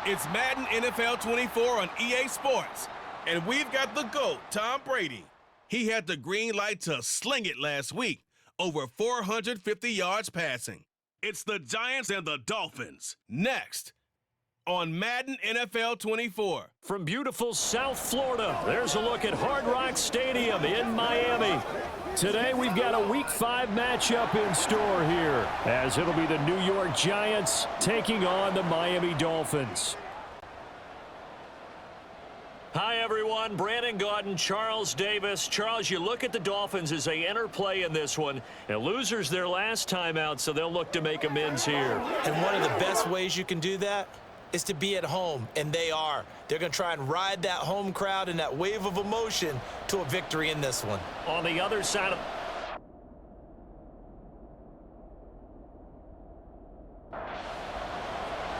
It's Madden NFL 24 on EA Sports, and we've got the GOAT, Tom Brady. He had the green light to sling it last week, over 450 yards passing. It's the Giants and the Dolphins. Next on Madden NFL 24. From beautiful South Florida, there's a look at Hard Rock Stadium in Miami. Today we've got a Week 5 matchup in store here, as it'll be the New York Giants taking on the Miami Dolphins. Hi everyone, Brandon Gaudin, Charles Davis. Charles, you look at the Dolphins as they enter play in this one, and losers their last time out, so they'll look to make amends here. And one of the best ways you can do that is to be at home, and they are. They're going to try and ride that home crowd and that wave of emotion to a victory in this one. On the other side of...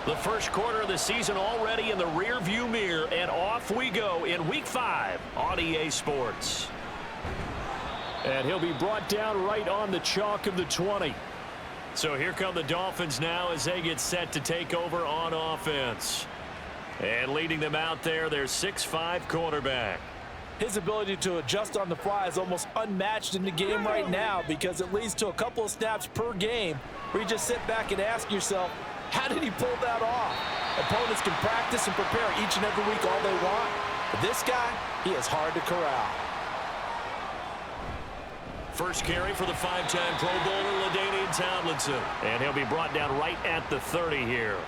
the first quarter of the season already in the rear-view mirror, and off we go in Week 5 on EA Sports. And he'll be brought down right on the chalk of the 20. So here come the Dolphins now as they get set to take over on offense. And leading them out there, their 6'5" quarterback. His ability to adjust on the fly is almost unmatched in the game right now, because it leads to a couple of snaps per game where you just sit back and ask yourself, how did he pull that off? Opponents can practice and prepare each and every week all they want, but this guy, he is hard to corral. First carry for the 5-time Pro Bowler, LaDainian Tomlinson. And he'll be brought down right at the 30 here.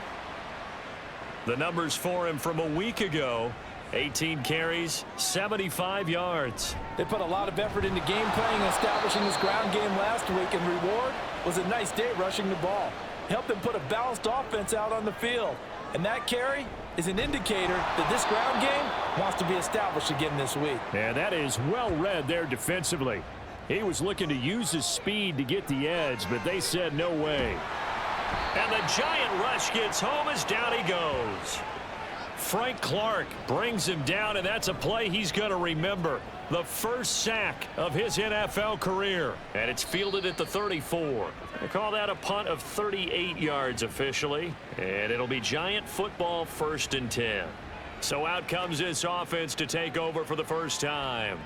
The numbers for him from a week ago: 18 carries, 75 yards. They put a lot of effort into game planning and establishing this ground game last week, and reward was a nice day rushing the ball. Helped them put a balanced offense out on the field. And that carry is an indicator that this ground game wants to be established again this week. And that is well read there defensively. He was looking to use his speed to get the edge, but they said no way. And the giant rush gets home as down he goes. Frank Clark brings him down, and that's a play he's going to remember. The first sack of his NFL career. And it's fielded at the 34. They call that a punt of 38 yards officially. And it'll be Giant football, 1st and 10. So out comes this offense to take over for the first time.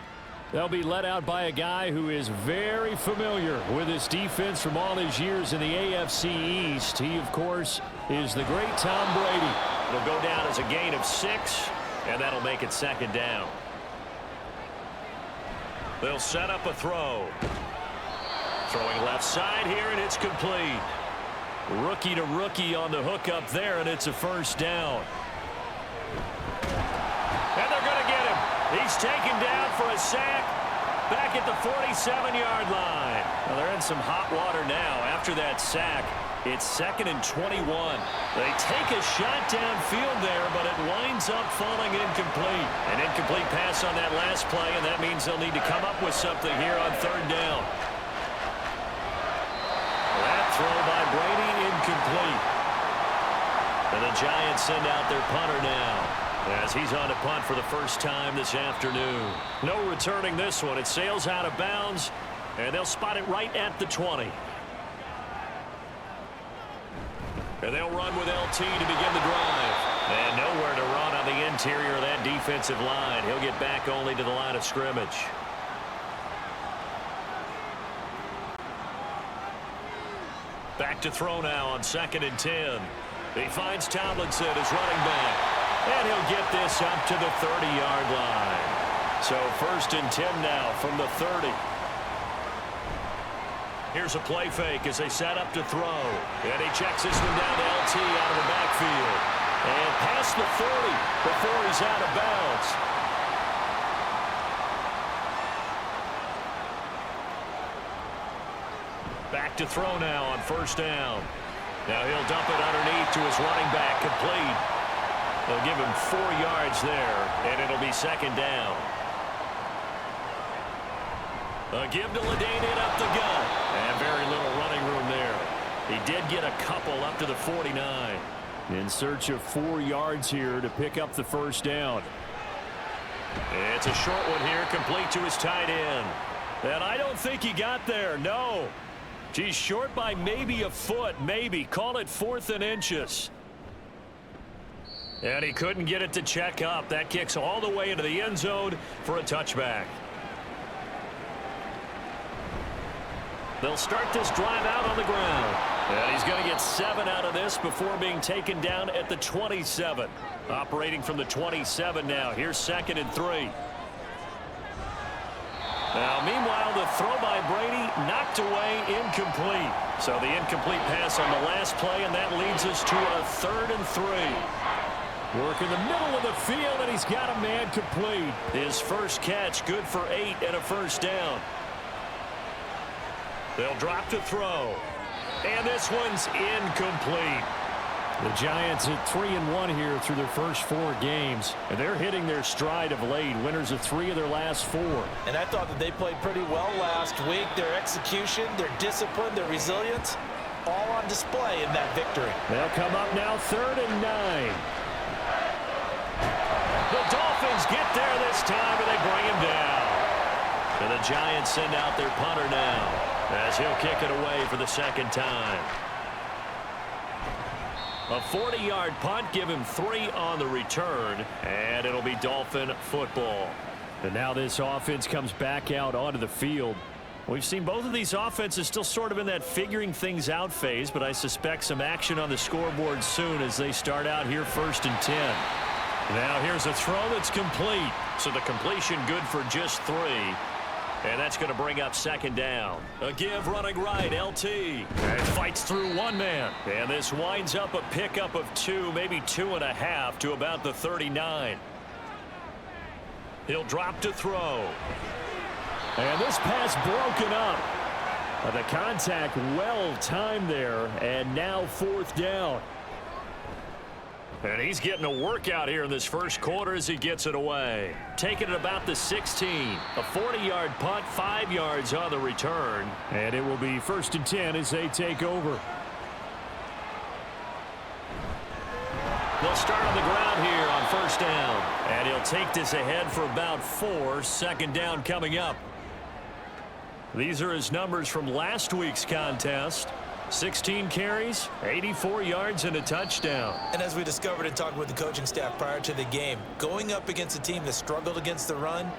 They'll be led out by a guy who is very familiar with his defense from all his years in the AFC East. He, of course, is the great Tom Brady. It'll go down as a gain of 6, and that'll make it 2nd down. They'll set up a throw. Throwing left side here, and it's complete. Rookie to rookie on the hook up there, and it's a 1st down. And they're going to get him. He's taken down for a sack back at the 47-yard line. Well, they're in some hot water now after that sack. It's 2nd and 21. They take a shot downfield there, but it winds up falling incomplete. An incomplete pass on that last play, and that means they'll need to come up with something here on 3rd down. That throw by Brady incomplete. And the Giants send out their punter now, as he's on to punt for the first time this afternoon. No returning this one. It sails out of bounds, and they'll spot it right at the 20. And they'll run with LT to begin the drive. And nowhere to run on the interior of that defensive line. He'll get back only to the line of scrimmage. Back to throw now on 2nd and 10. He finds Tomlinson as running back. And he'll get this up to the 30-yard line. So 1st and 10 now from the 30. Here's a play fake as they set up to throw. And he checks this one down to LT out of the backfield. And past the 40 before he's out of bounds. Back to throw now on 1st down. Now he'll dump it underneath to his running back, complete. They'll give him 4 yards there, and it'll be 2nd down. A give to LaDainian up the gut. And very little running room there. He did get a couple up to the 49. In search of 4 yards here to pick up the 1st down. It's a short one here, complete to his tight end. And I don't think he got there, no. He's short by maybe a foot, maybe. Call it 4th and inches. And he couldn't get it to check up. That kicks all the way into the end zone for a touchback. They'll start this drive out on the ground. And he's going to get 7 out of this before being taken down at the 27. Operating from the 27 now. Here's 2nd and 3. Now, meanwhile, the throw by Brady knocked away, incomplete. So the incomplete pass on the last play, and that leads us to a 3rd and 3. Work in the middle of the field, and he's got a man complete. His first catch, good for 8 and a first down. They'll drop to throw. And this one's incomplete. The Giants at 3-1 here through their first 4 games. And they're hitting their stride of late. Winners of 3 of their last 4. And I thought that they played pretty well last week. Their execution, their discipline, their resilience, all on display in that victory. They'll come up now 3rd and 9. The Dolphins get there this time, and they bring him down. And the Giants send out their punter now, as he'll kick it away for the 2nd time. A 40-yard punt, give him 3 on the return, and it'll be Dolphin football. And now this offense comes back out onto the field. We've seen both of these offenses still sort of in that figuring things out phase, but I suspect some action on the scoreboard soon as they start out here 1st and 10. Now here's a throw that's complete. So the completion good for just 3. And that's going to bring up 2nd down. A give running right, LT. And fights through 1 man. And this winds up a pickup of 2, maybe 2.5 to about the 39. He'll drop to throw. And this pass broken up. The contact well timed there. And now 4th down. And he's getting a workout here in this first quarter as he gets it away. Taking it about the 16. A 40-yard punt, 5 yards on the return. And it will be 1st and 10 as they take over. They'll start on the ground here on 1st down. And he'll take this ahead for about 4. 2nd down coming up. These are his numbers from last week's contest. 16 carries, 84 yards, and a touchdown. And as we discovered in talking with the coaching staff prior to the game, going up against a team that struggled against the run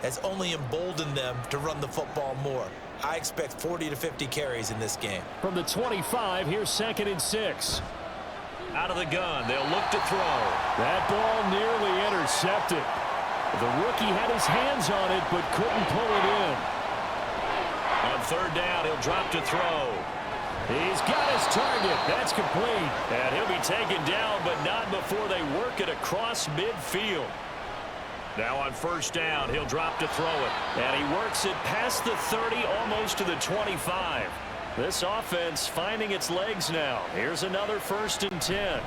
has only emboldened them to run the football more. I expect 40 to 50 carries in this game. From the 25, here's 2nd and 6. Out of the gun, they'll look to throw. That ball nearly intercepted. The rookie had his hands on it, but couldn't pull it in. On 3rd down, he'll drop to throw. He's got his target. That's complete. And he'll be taken down, but not before they work it across midfield. Now on 1st down, he'll drop to throw it. And he works it past the 30, almost to the 25. This offense finding its legs now. Here's another 1st and 10.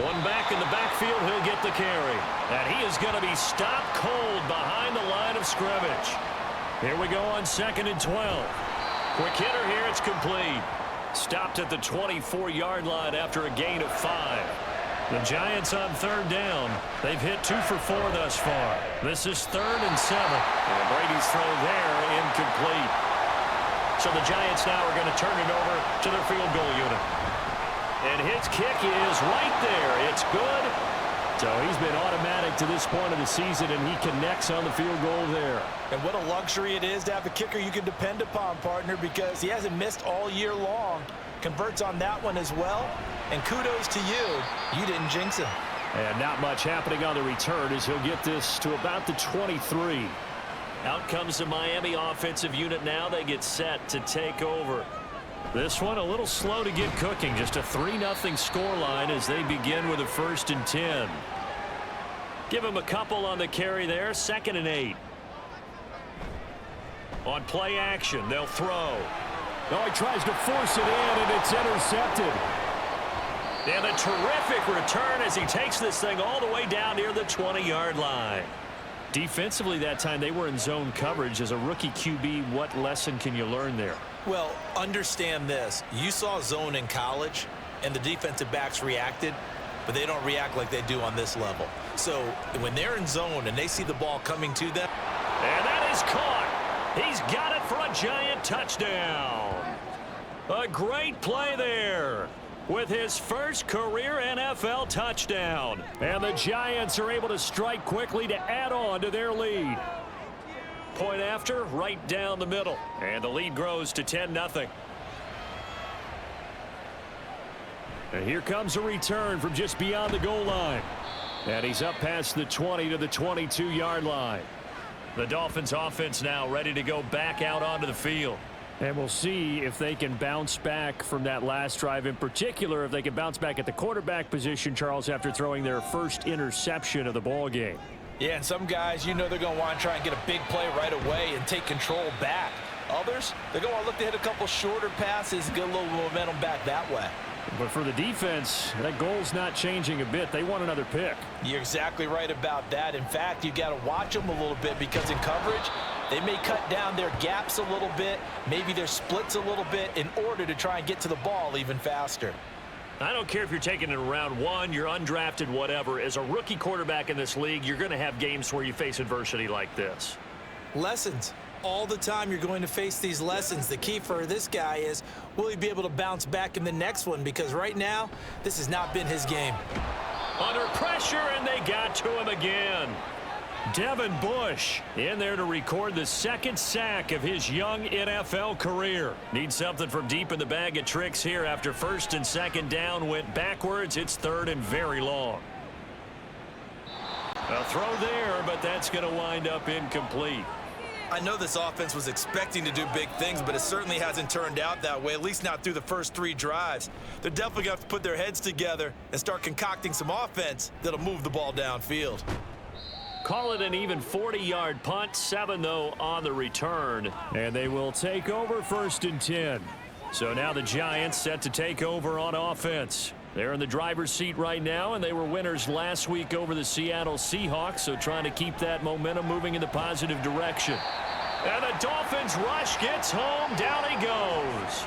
One back in the backfield, he'll get the carry. And he is going to be stopped cold behind the line of scrimmage. Here we go on 2nd and 12. Quick hitter here, it's complete. Stopped at the 24-yard line after a gain of 5. The Giants on 3rd down. They've hit 2 for 4 thus far. This is 3rd and 7. And Brady's throw there, incomplete. So the Giants now are going to turn it over to their field goal unit. And his kick is right there. It's good. So he's been automatic to this point of the season, and he connects on the field goal there. And what a luxury it is to have a kicker you can depend upon, partner, because he hasn't missed all year long. Converts on that one as well. And kudos to you. You didn't jinx him. And not much happening on the return as he'll get this to about the 23. Out comes the Miami offensive unit now. They get set to take over. This one a little slow to get cooking. Just a 3-0 scoreline as they begin with a 1st and 10. Give him a couple on the carry there. 2nd and 8. On play action, they'll throw. Oh, he tries to force it in, and it's intercepted. And a terrific return as he takes this thing all the way down near the 20-yard line. Defensively that time, they were in zone coverage. As a rookie QB, what lesson can you learn there? Well, understand this. You saw zone in college, and the defensive backs reacted, but they don't react like they do on this level. So when they're in zone and they see the ball coming to them. And that is caught. He's got it for a Giant touchdown. A great play there. with his first career NFL touchdown. And the Giants are able to strike quickly to add on to their lead. Point after, right down the middle. And the lead grows to 10-0. And here comes a return from just beyond the goal line. And he's up past the 20 to the 22-yard line. The Dolphins offense now ready to go back out onto the field. And we'll see if they can bounce back from that last drive, in particular if they can bounce back at the quarterback position, Charles, after throwing their first interception of the ball game. Yeah, and some guys, you know they're going to want to try and get a big play right away and take control back. Others, they're going to look to hit a couple shorter passes, get a little momentum back that way. But for the defense, that goal's not changing a bit. They want another pick. You're exactly right about that. In fact, you got to watch them a little bit because in coverage, they may cut down their gaps a little bit, maybe their splits a little bit in order to try and get to the ball even faster. I don't care if you're taking it in round one, you're undrafted, whatever. As a rookie quarterback in this league, you're going to have games where you face adversity like this. Lessons. All the time you're going to face these lessons. The key for this guy is, will he be able to bounce back in the next one? Because right now, this has not been his game. Under pressure, and they got to him again. Devin Bush in there to record the second sack of his young NFL career. Needs something from deep in the bag of tricks here after first and second down went backwards. It's third and very long. A throw there, but that's going to wind up incomplete. I know this offense was expecting to do big things, but it certainly hasn't turned out that way, at least not through the first 3 drives. They're definitely going to have to put their heads together and start concocting some offense that'll move the ball downfield. Call it an even 40-yard punt, 7 though on the return. And they will take over first and 10. So now the Giants set to take over on offense. They're in the driver's seat right now, and they were winners last week over the Seattle Seahawks, so trying to keep that momentum moving in the positive direction. And the Dolphins rush gets home. Down he goes.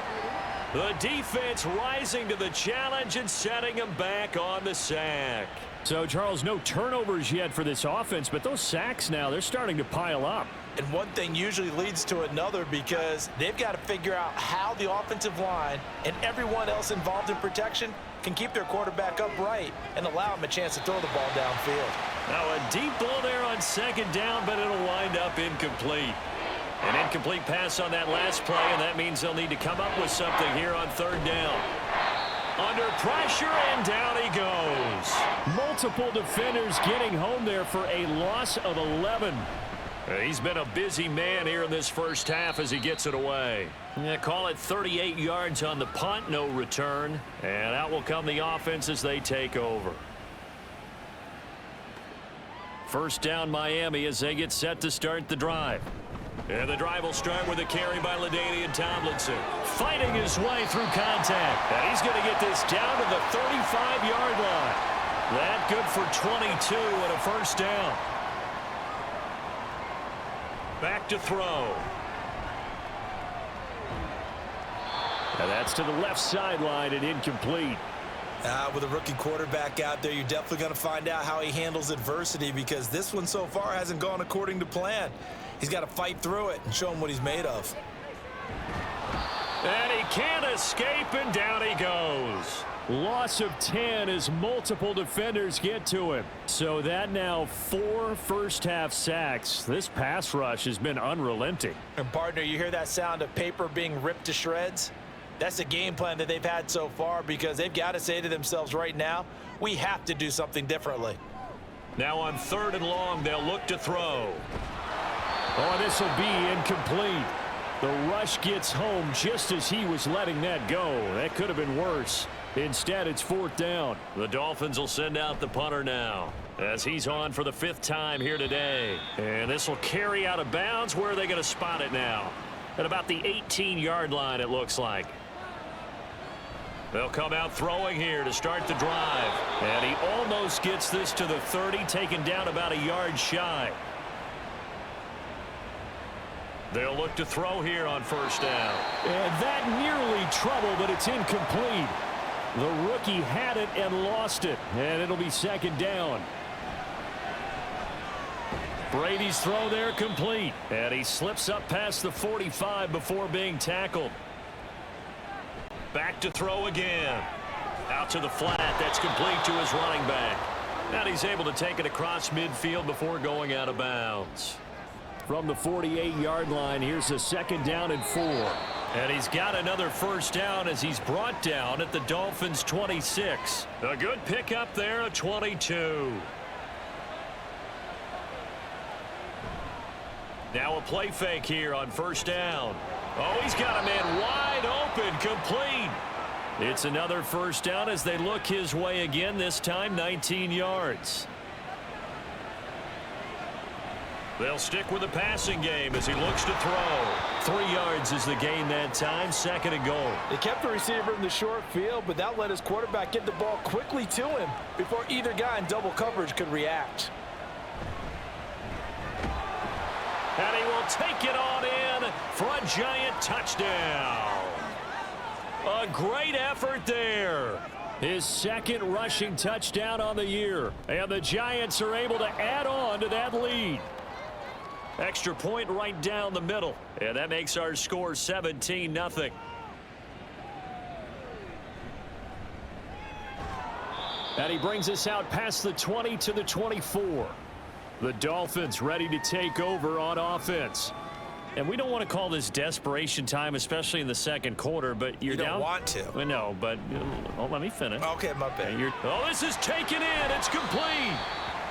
The defense rising to the challenge and setting him back on the sack. So, Charles, no turnovers yet for this offense, but those sacks now, they're starting to pile up. And one thing usually leads to another because they've got to figure out how the offensive line and everyone else involved in protection can keep their quarterback upright and allow him a chance to throw the ball downfield. Now a deep ball there on second down, but it'll wind up incomplete. An incomplete pass on that last play, and that means they'll need to come up with something here on third down. Under pressure, and down he goes. Multiple defenders getting home there for a loss of 11. He's been a busy man here in this first half as he gets it away. Yeah, call it 38 yards on the punt, no return. And out will come the offense as they take over. First down Miami as they get set to start the drive. And the drive will start with a carry by LaDainian Tomlinson. Fighting his way through contact. And he's going to get this down to the 35-yard line. That good for 22 and a first down. Back to throw. And that's to the left sideline and incomplete. With a rookie quarterback out there, you're definitely going to find out how he handles adversity because this one so far hasn't gone according to plan. He's got to fight through it and show him what he's made of. And he can't escape, and down he goes. Loss of 10 as multiple defenders get to him. So that now 4 first-half sacks. This pass rush has been unrelenting. And partner, you hear that sound of paper being ripped to shreds? That's the game plan that they've had so far because they've got to say to themselves right now, we have to do something differently. Now on third and long, they'll look to throw. Oh, this will be incomplete. The rush gets home just as he was letting that go. That could have been worse. Instead, it's fourth down. The Dolphins will send out the punter now as he's on for the 5th time here today. And this will carry out of bounds. Where are they going to spot it now? At about the 18-yard line, it looks like. They'll come out throwing here to start the drive. And he almost gets this to the 30, taken down about a yard shy. They'll look to throw here on first down. And that nearly trouble, but it's incomplete. The rookie had it and lost it. And it'll be second down. Brady's throw there complete. And he slips up past the 45 before being tackled. Back to throw again. Out to the flat. That's complete to his running back. And he's able to take it across midfield before going out of bounds. From the 48-yard line, here's a 2nd down and 4. And he's got another first down as he's brought down at the Dolphins' 26. A good pickup there, a 22. Now a play fake here on first down. Oh, he's got a man wide open, complete. It's another first down as they look his way again, this time 19 yards. They'll stick with the passing game as he looks to throw. 3 yards is the gain that time, 2nd and goal. They kept the receiver in the short field, but that let his quarterback get the ball quickly to him before either guy in double coverage could react. And he will take it on in for a giant touchdown. A great effort there. His 2nd rushing touchdown on the year. And the Giants are able to add on to that lead. Extra point right down the middle. And that makes our score 17-0. And he brings us out past the 20 to the 24. The Dolphins ready to take over on offense. And we don't want to call this desperation time, especially in the 2nd quarter, but you're down. You don't want to. I know, but let me finish. Okay, my bad. Oh, this is taken in. It's complete.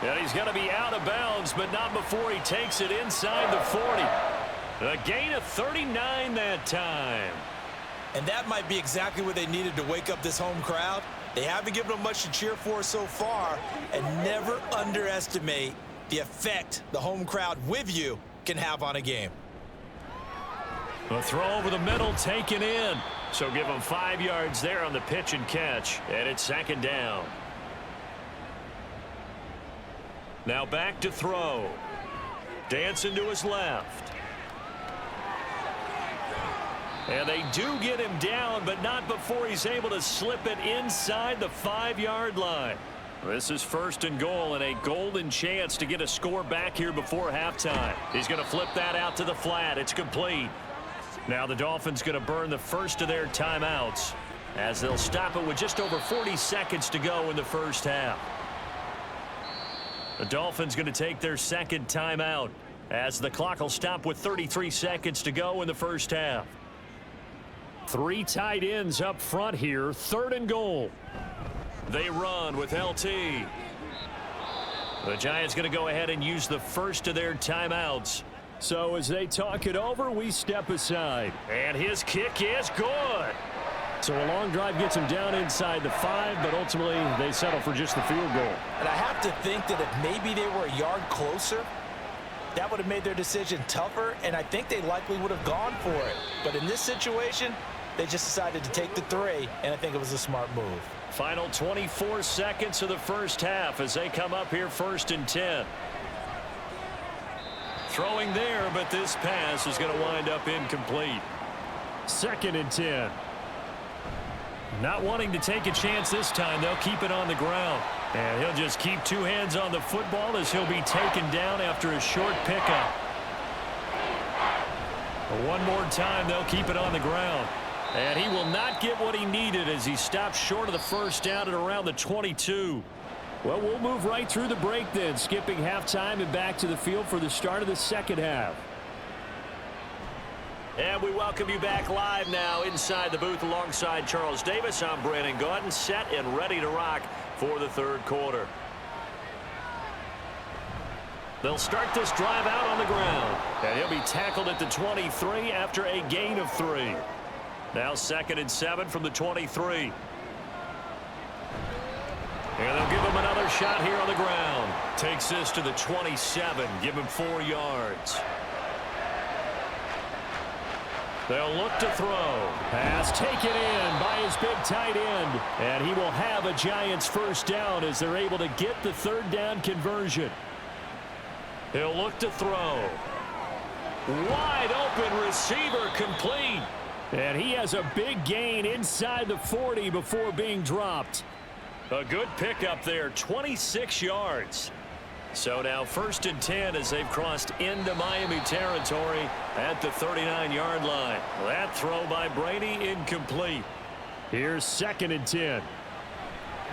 And he's going to be out of bounds, but not before he takes it inside the 40. A gain of 39 that time. And that might be exactly what they needed to wake up this home crowd. They haven't given them much to cheer for so far, and never underestimate the effect the home crowd with you can have on a game. A throw over the middle taken in. So give him 5 yards there on the pitch and catch. And it's 2nd down. Now back to throw. Dancing to his left. And they do get him down, but not before he's able to slip it inside the 5-yard line. This is 1st and goal and a golden chance to get a score back here before halftime. He's going to flip that out to the flat. It's complete. Now the Dolphins going to burn the first of their timeouts as they'll stop it with just over 40 seconds to go in the first half. The Dolphins going to take their 2nd timeout as the clock will stop with 33 seconds to go in the first half. 3 tight ends up front here, 3rd and goal. They run with LT. The Giants going to go ahead and use the first of their timeouts. So as they talk it over, we step aside. And his kick is good. So a long drive gets him down inside the 5, but ultimately they settle for just the field goal. And I have to think that if maybe they were a yard closer, that would have made their decision tougher, and I think they likely would have gone for it. But in this situation, they just decided to take the 3, and I think it was a smart move. Final 24 seconds of the first half as they come up here 1st and 10. Throwing there, but this pass is going to wind up incomplete. 2nd and 10. Not wanting to take a chance this time, they'll keep it on the ground. And he'll just keep 2 hands on the football as he'll be taken down after a short pickup. One more time, they'll keep it on the ground. And he will not get what he needed as he stops short of the first down at around the 22. Well, we'll move right through the break then, skipping halftime and back to the field for the start of the 2nd half. And we welcome you back live now inside the booth alongside Charles Davis. I'm Brandon Gaudin, set and ready to rock for the 3rd quarter. They'll start this drive out on the ground. And he'll be tackled at the 23 after a gain of 3. Now 2nd and 7 from the 23. And they'll give him another shot here on the ground. Takes this to the 27. Give him 4 yards. They'll look to throw. Pass taken in by his big tight end. And he will have a Giants first down as they're able to get the 3rd down conversion. He'll look to throw. Wide open receiver complete. And he has a big gain inside the 40 before being dropped. A good pickup there, 26 yards. So now 1st and 10 as they've crossed into Miami territory at the 39-yard line. That throw by Brady incomplete. Here's 2nd and 10.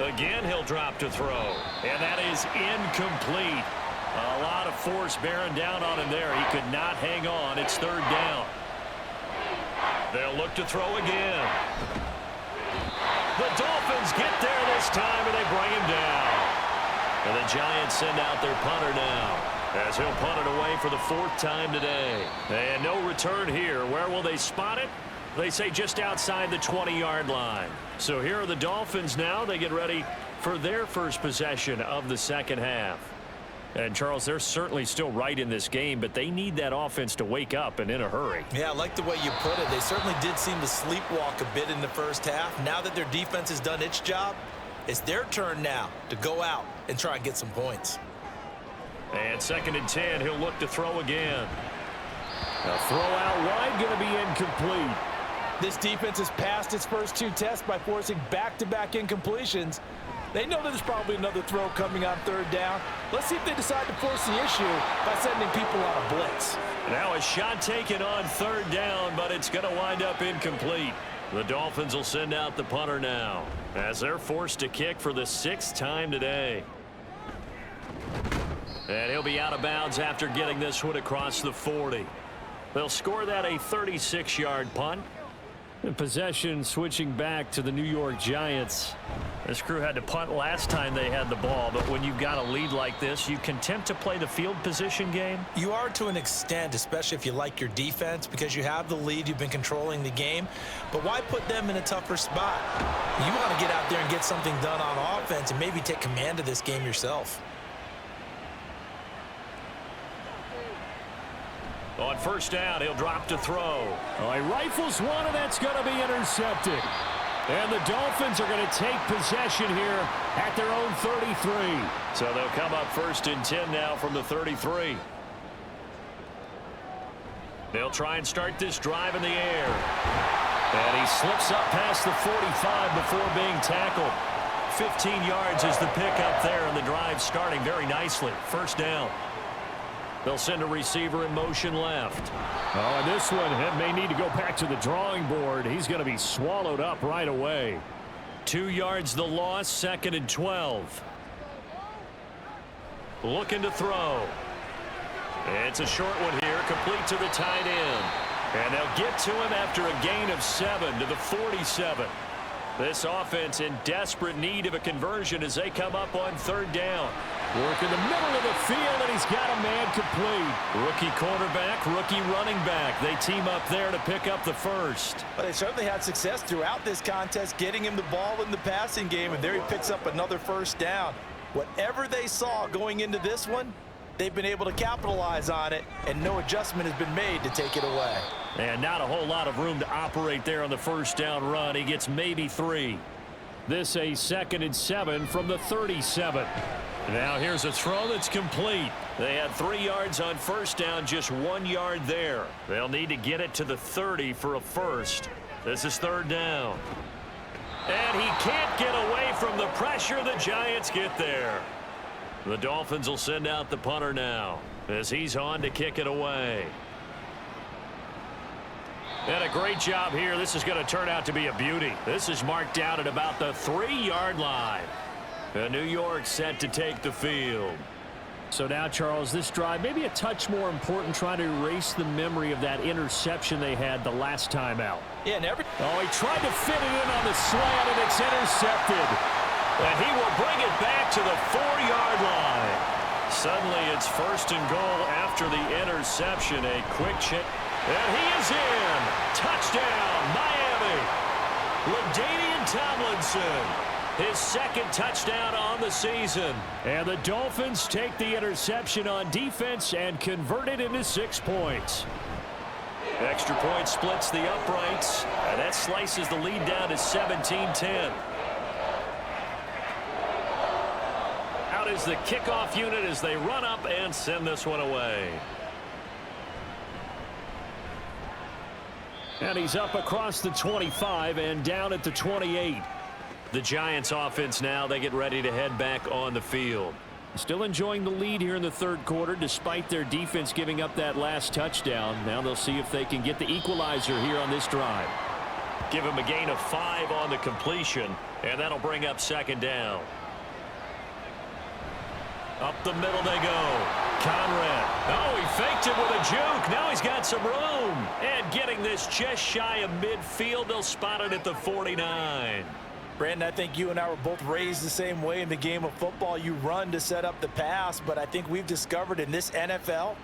Again, he'll drop to throw. And that is incomplete. A lot of force bearing down on him there. He could not hang on. It's third down. They'll look to throw again. The Dolphins get there this time, and they bring him down. And the Giants send out their punter now, as he'll punt it away for the fourth time today. And no return here. Where will they spot it? They say just outside the 20-yard line. So here are the Dolphins now. They get ready for their first possession of the second half. And, Charles, they're certainly still right in this game, but they need that offense to wake up and in a hurry. Yeah, I like the way you put it. They certainly did seem to sleepwalk a bit in the first half. Now that their defense has done its job, it's their turn now to go out and try and get some points. And 2nd and 10, he'll look to throw again. A throw out wide, going to be incomplete. This defense has passed its first two tests by forcing back-to-back incompletions. They know there's probably another throw coming on third down. Let's see if they decide to force the issue by sending people on a blitz. Now a shot taken on third down, but it's going to wind up incomplete. The Dolphins will send out the punter now, as they're forced to kick for the 6th time today. And he'll be out of bounds after getting this one across the 40. They'll score that a 36-yard punt. And possession switching back to the New York Giants. This crew had to punt last time they had the ball, but when you've got a lead like this, you can tempt to play the field position game. You are to an extent, especially if you like your defense, because you have the lead, you've been controlling the game. But why put them in a tougher spot? You want to get out there and get something done on offense and maybe take command of this game yourself. On first down, he'll drop to throw. Oh, he rifles one, and that's going to be intercepted. And the Dolphins are going to take possession here at their own 33. So they'll come up 1st and 10 now from the 33. They'll try and start this drive in the air. And he slips up past the 45 before being tackled. 15 yards is the pickup there, and the drive starting very nicely. First down. They'll send a receiver in motion left. Oh, and this one may need to go back to the drawing board. He's going to be swallowed up right away. 2 yards the loss, 2nd and 12. Looking to throw. It's a short one here, complete to the tight end. And they'll get to him after a gain of 7 to the 47. This offense in desperate need of a conversion as they come up on third down. Work in the middle of the field, and he's got a man complete. Rookie quarterback, rookie running back. They team up there to pick up the first. But they certainly had success throughout this contest, getting him the ball in the passing game, and there he picks up another first down. Whatever they saw going into this one, they've been able to capitalize on it, and no adjustment has been made to take it away. And not a whole lot of room to operate there on the first down run. He gets maybe 3. This a 2nd and 7 from the 37. Now here's a throw that's complete. They had 3 yards on first down, just 1 yard there. They'll need to get it to the 30 for a first. This is third down. And he can't get away from the pressure. The Giants get there. The Dolphins will send out the punter now as he's on to kick it away. And a great job here. This is going to turn out to be a beauty. This is marked out at about the 3-yard line. And New York set to take the field. So now, Charles, this drive maybe a touch more important, trying to erase the memory of that interception they had the last time out. Yeah, Oh, he tried to fit it in on the slant, and it's intercepted. And he will bring it back to the 4-yard line. Suddenly it's 1st and goal after the interception. A quick check. And he is in. Touchdown, Miami. LaDainian Tomlinson. His 2nd touchdown on the season. And the Dolphins take the interception on defense and convert it into 6 points. Extra point splits the uprights. And that slices the lead down to 17-10. Out is the kickoff unit as they run up and send this one away. And he's up across the 25 and down at the 28. The Giants offense now, they get ready to head back on the field. Still enjoying the lead here in the third quarter despite their defense giving up that last touchdown. Now they'll see if they can get the equalizer here on this drive. Give him a gain of 5 on the completion. And that'll bring up second down. Up the middle they go. Conrad. Oh, he faked it with a juke. Now he's got some room. And getting this just shy of midfield, they'll spot it at the 49. Brandon, I think you and I were both raised the same way in the game of football. You run to set up the pass, but I think we've discovered in this NFL,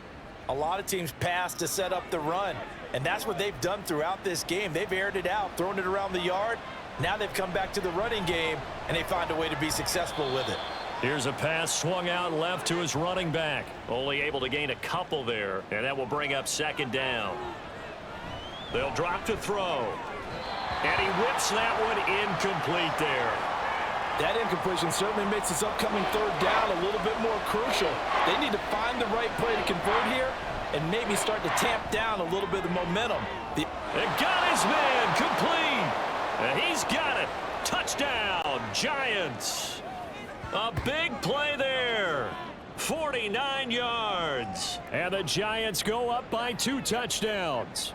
a lot of teams pass to set up the run. And that's what they've done throughout this game. They've aired it out, thrown it around the yard. Now they've come back to the running game, and they find a way to be successful with it. Here's a pass swung out left to his running back. Only able to gain a couple there, and that will bring up second down. They'll drop to throw. And he whips that one incomplete there. That incompletion certainly makes this upcoming third down a little bit more crucial. They need to find the right play to convert here and maybe start to tamp down a little bit of momentum. And got his man complete. And he's got it. Touchdown, Giants. A big play there. 49 yards. And the Giants go up by 2 touchdowns.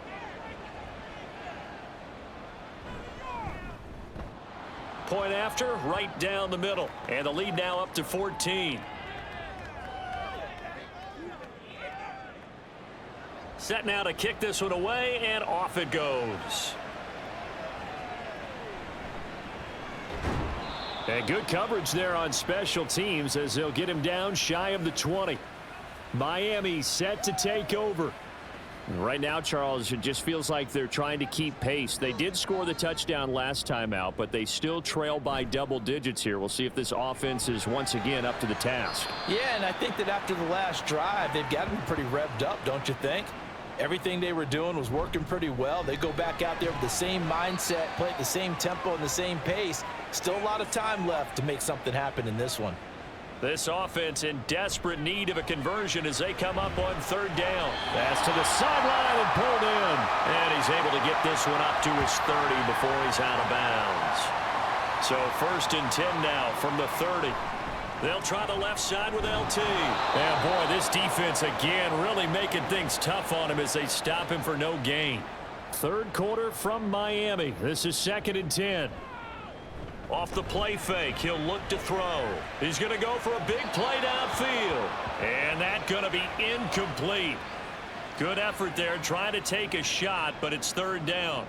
Point after, right down the middle. And the lead now up to 14. Set now to kick this one away, and off it goes. And good coverage there on special teams as they'll get him down shy of the 20. Miami set to take over. Right now, Charles, it just feels like they're trying to keep pace. They did score the touchdown last time out, but they still trail by double digits here. We'll see if this offense is once again up to the task. Yeah, and I think that after the last drive, they've got to be pretty revved up, don't you think? Everything they were doing was working pretty well. They go back out there with the same mindset, play at the same tempo and the same pace. Still a lot of time left to make something happen in this one. This offense in desperate need of a conversion as they come up on third down. Pass to the sideline and pulled in. And he's able to get this one up to his 30 before he's out of bounds. So 1st and 10 now from the 30. They'll try the left side with LT. And boy, this defense again really making things tough on him as they stop him for no gain. Third quarter from Miami. This is 2nd and 10. Off the play fake, he'll look to throw. He's going to go for a big play downfield. And that's going to be incomplete. Good effort there trying to take a shot, but it's third down.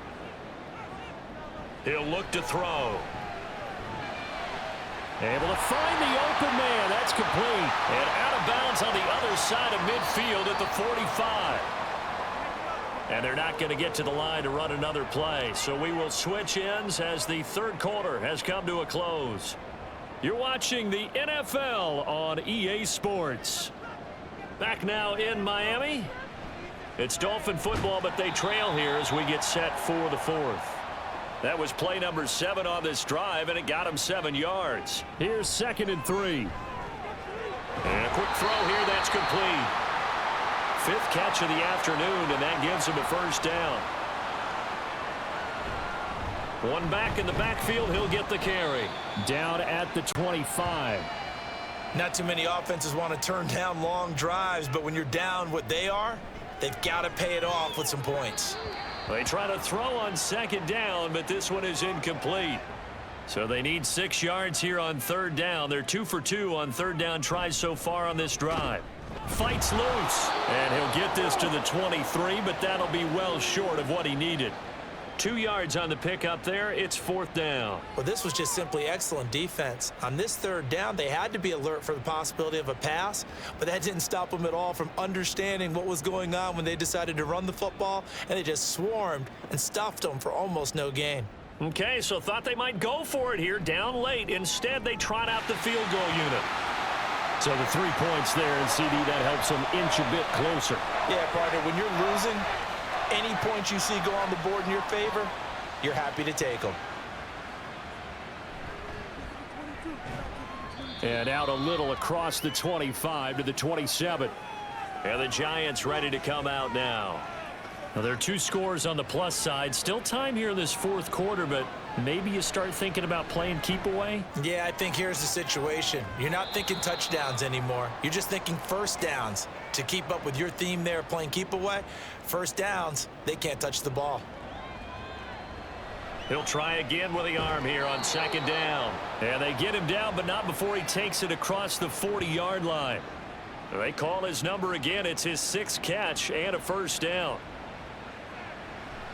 He'll look to throw. Able to find the open man. That's complete. And out of bounds on the other side of midfield at the 45. And they're not going to get to the line to run another play. So we will switch ends as the third quarter has come to a close. You're watching the NFL on EA Sports. Back now in Miami. It's Dolphin football, but they trail here as we get set for the fourth. That was play number 7 on this drive, and it got him 7 yards. Here's 2nd and 3. And a quick throw here. That's complete. 5th catch of the afternoon, and that gives him a first down. One back in the backfield. He'll get the carry. Down at the 25. Not too many offenses want to turn down long drives, but when you're down what they are, they've got to pay it off with some points. They try to throw on 2nd down, but this one is incomplete. So they need 6 yards here on 3rd down. They're 2 for 2 on 3rd down tries so far on this drive. Fights loose, and he'll get this to the 23, but that'll be well short of what he needed. 2 yards on the pickup there. It's 4th down. Well, this was just simply excellent defense. On this 3rd down, they had to be alert for the possibility of a pass, but that didn't stop them at all from understanding what was going on when they decided to run the football, and they just swarmed and stuffed them for almost no gain. Okay, so thought they might go for it here down late. Instead, they trot out the field goal unit. So the 3 points there, and CD, that helps them inch a bit closer. Yeah, partner, when you're losing, any points you see go on the board in your favor, you're happy to take them. And out a little across the 25 to the 27. And the Giants ready to come out now. Now, there are 2 scores on the plus side. Still time here in this 4th quarter, but maybe you start thinking about playing keep away? Yeah, I think here's the situation. You're not thinking touchdowns anymore. You're just thinking first downs. To keep up with your theme there, playing keep away, first downs, they can't touch the ball. He'll try again with the arm here on second down. And they get him down, but not before he takes it across the 40-yard line. They call his number again. It's his 6th catch and a first down.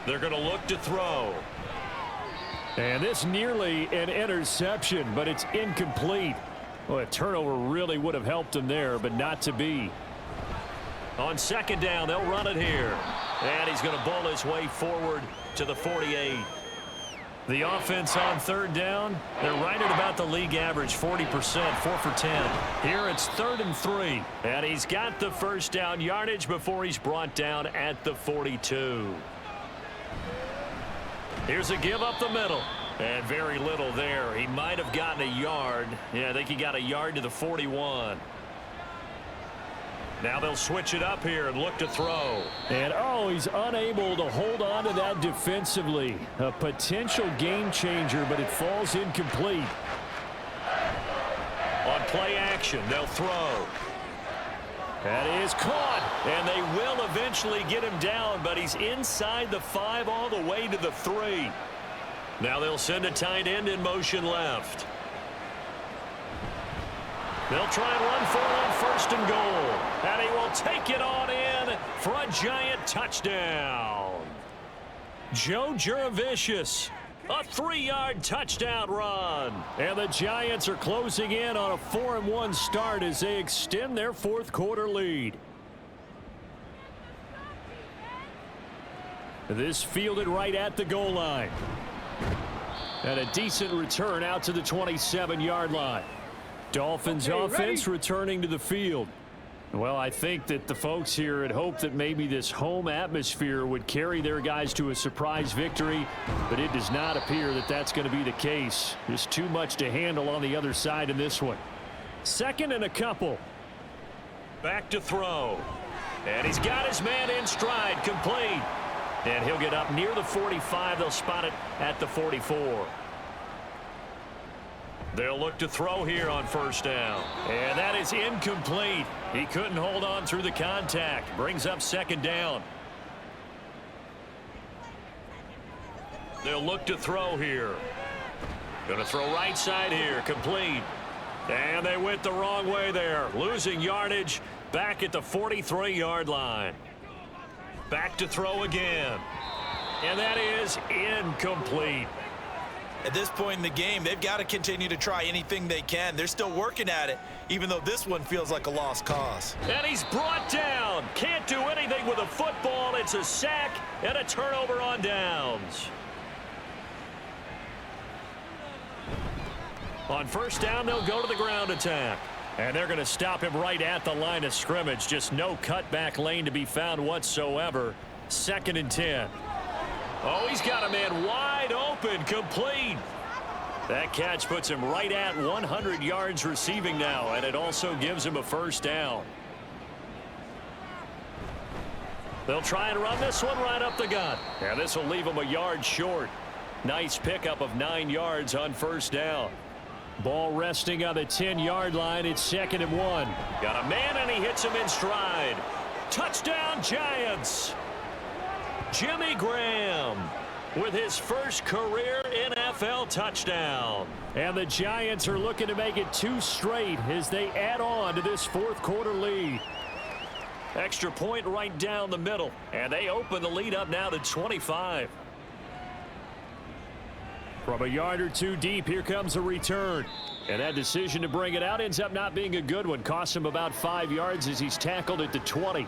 They're going to look to throw. And this nearly an interception, but it's incomplete. Well, a turnover really would have helped him there, but not to be. On second down, they'll run it here. And he's going to bowl his way forward to the 48. The offense on third down, they're right at about the league average, 40%, 4 for 10. Here it's 3rd and 3. And he's got the first down yardage before he's brought down at the 42. Here's a give up the middle. And very little there. He might have gotten a yard. Yeah, I think he got a yard to the 41. Now they'll switch it up here and look to throw. And, oh, he's unable to hold on to that defensively. A potential game changer, but it falls incomplete. On play action, they'll throw. That is caught, and they will eventually get him down, but he's inside the 5 all the way to the 3. Now they'll send a tight end in motion left. They'll try and run for it on 1st and goal. And he will take it on in for a giant touchdown. Joe Juravicius, a 3-yard touchdown run. And the Giants are closing in on a 4-1 start as they extend their 4th quarter lead. This fielded right at the goal line. And a decent return out to the 27-yard line. Dolphins offense returning to the field. Well, I think that the folks here had hoped that maybe this home atmosphere would carry their guys to a surprise victory, but it does not appear that that's going to be the case. There's too much to handle on the other side in this one. 2nd and a couple. Back to throw. And he's got his man in stride, complete. And he'll get up near the 45. They'll spot it at the 44. They'll look to throw here on 1st down. And that is incomplete. He couldn't hold on through the contact. Brings up 2nd down. They'll look to throw here. Going to throw right side here. Complete. And they went the wrong way there. Losing yardage back at the 43-yard line. Back to throw again. And that is incomplete. At this point in the game, they've got to continue to try anything they can. They're still working at it, even though this one feels like a lost cause. And he's brought down. Can't do anything with a football. It's a sack and a turnover on downs. On 1st down, they'll go to the ground attack. And they're going to stop him right at the line of scrimmage. Just no cutback lane to be found whatsoever. 2nd and 10. Oh, he's got a man wide open, complete. That catch puts him right at 100 yards receiving now, and it also gives him a 1st down. They'll try and run this one right up the gut. And this will leave him a yard short. Nice pickup of 9 yards on 1st down. Ball resting on the 10-yard line. It's 2nd and 1. Got a man, and he hits him in stride. Touchdown, Giants. Jimmy Graham with his first career NFL touchdown. And the Giants are looking to make it 2 straight as they add on to this 4th quarter lead. Extra point right down the middle. And they open the lead up now to 25. From a yard or 2 deep, here comes a return. And that decision to bring it out ends up not being a good one. Costs him about 5 yards as he's tackled at the 20.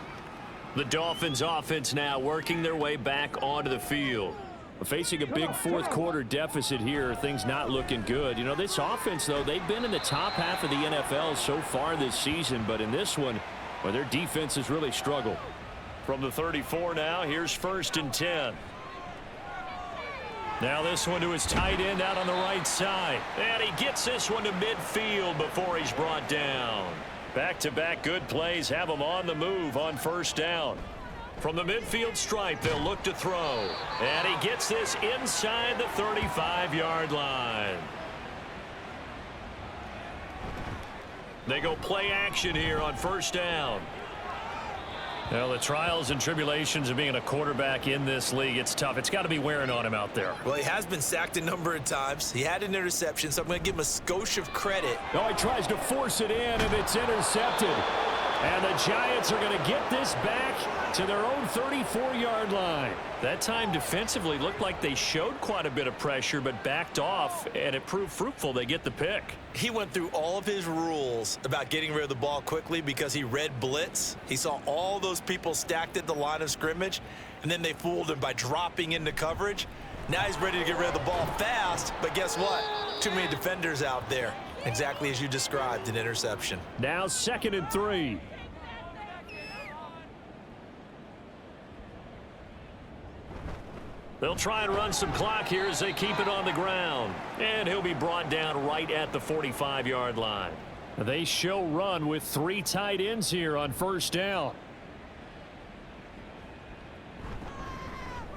The Dolphins offense now working their way back onto the field. Facing a big 4th quarter deficit here, things not looking good. You know, this offense, though, they've been in the top half of the NFL so far this season, but in this one, well, their defense has really struggled. From the 34 now, here's 1st and 10. Now this one to his tight end out on the right side. And he gets this one to midfield before he's brought down. Back-to-back good plays have him on the move on 1st down. From the midfield stripe, they'll look to throw. And he gets this inside the 35-yard line. They go play action here on 1st down. Well, the trials and tribulations of being a quarterback in this league, it's tough. It's got to be wearing on him out there. Well, he has been sacked a number of times. He had an interception, so I'm going to give him a skosh of credit. Oh, he tries to force it in, and it's intercepted. And the Giants are going to get this back to their own 34-yard line. That time defensively looked like they showed quite a bit of pressure, but backed off, and it proved fruitful. They get the pick. He went through all of his rules about getting rid of the ball quickly because he read blitz. He saw all those people stacked at the line of scrimmage, and then they fooled him by dropping into coverage. Now he's ready to get rid of the ball fast, but guess what? Too many defenders out there. Exactly as you described, an interception. Now 2nd and 3. They'll try and run some clock here as they keep it on the ground. And he'll be brought down right at the 45-yard line. They show run with 3 tight ends here on 1st down.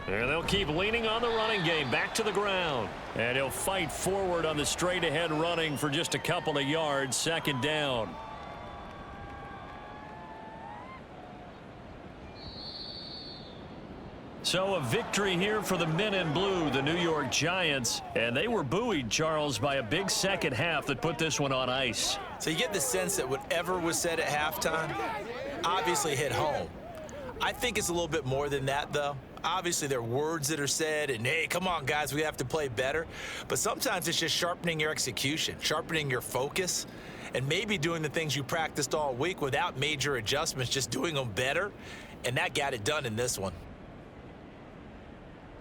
And they'll keep leaning on the running game back to the ground. And he'll fight forward on the straight-ahead running for just a couple of yards. 2nd down. So a victory here for the men in blue, the New York Giants. And they were buoyed, Charles, by a big second half that put this one on ice. So you get the sense that whatever was said at halftime obviously hit home. I think it's a little bit more than that, though. Obviously, there are words that are said, and, hey, come on, guys, we have to play better. But sometimes it's just sharpening your execution, sharpening your focus, and maybe doing the things you practiced all week without major adjustments, just doing them better. And that got it done in this one.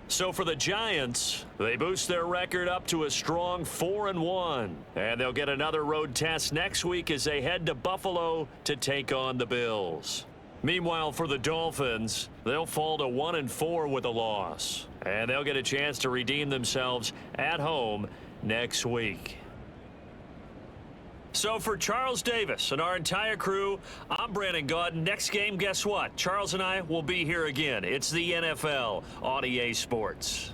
So for the Giants, they boost their record up to a strong 4-1. And they'll get another road test next week as they head to Buffalo to take on the Bills. Meanwhile, for the Dolphins, they'll fall to 1-4 with a loss. And they'll get a chance to redeem themselves at home next week. So for Charles Davis and our entire crew, I'm Brandon Gaudin. Next game, guess what? Charles and I will be here again. It's the NFL on EA Sports.